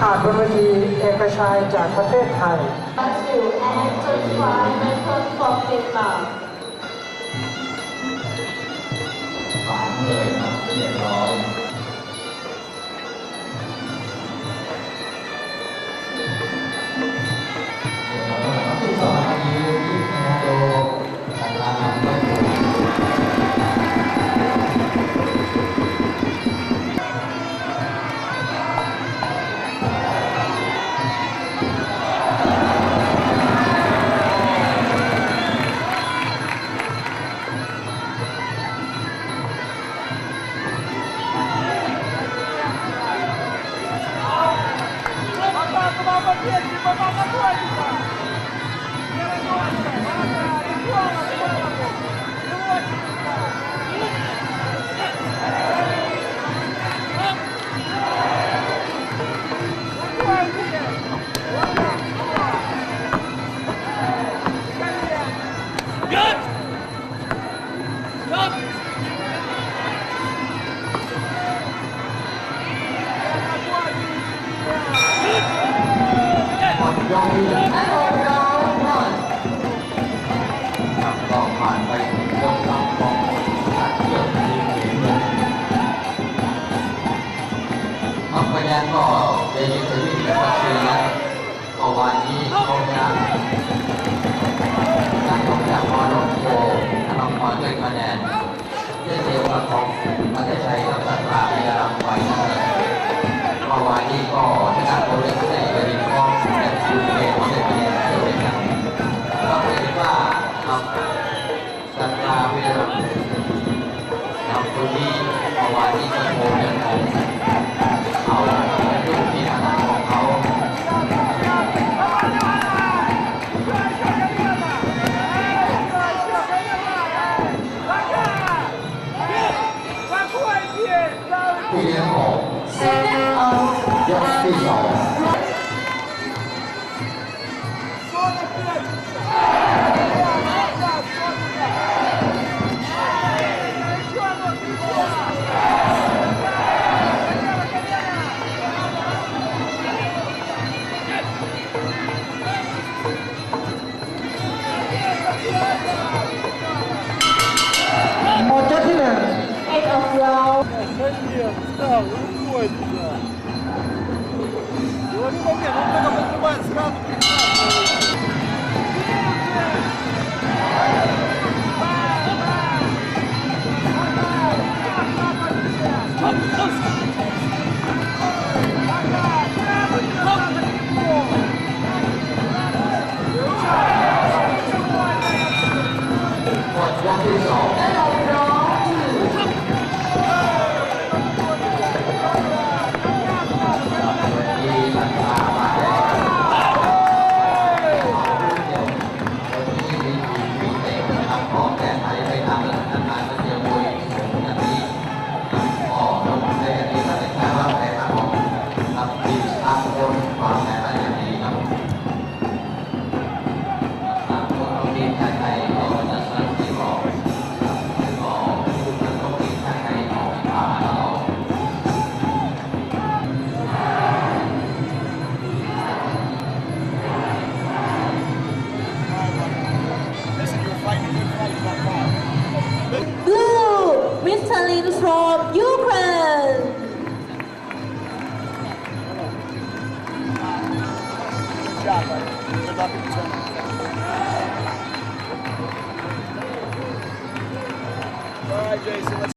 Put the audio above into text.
ขาดบนเวทีเอกชัยจากประเทศไทย ฝังเลยครับเรียบร้อยที่สองนาทีที่นาโดสัญญาณไม่ถูกยองมีและโดนร้องก่อนก็ผ่านไปถึงยกสามของตัดเชือกทีมเงินทำคะแนนก็เดนิสวินและปัสซีและเมื่อวานนี้เขาจะการลงจากมอลโกทำมาด้วยคะแนนเช่นเดียวกับของมัธชัยกับสัตว์ป่าพิยารำไว้เมื่อวานนี้ก็ชนะโดยคะแนนเป็นข้อและคูเกตได้คะแนนเท่ากันเราเห็นว่าสัตว์ป่าพิยารำคนนี้เมื่อวานนี้ก็โชว์เรื่องของเขาลูกที่ถนัดของเขาที่เลี้ยงของยกที่สองหมดยกที่หนึ่ง Eight of round. Blue, Michelin from Ukraine. All right, Jason, let's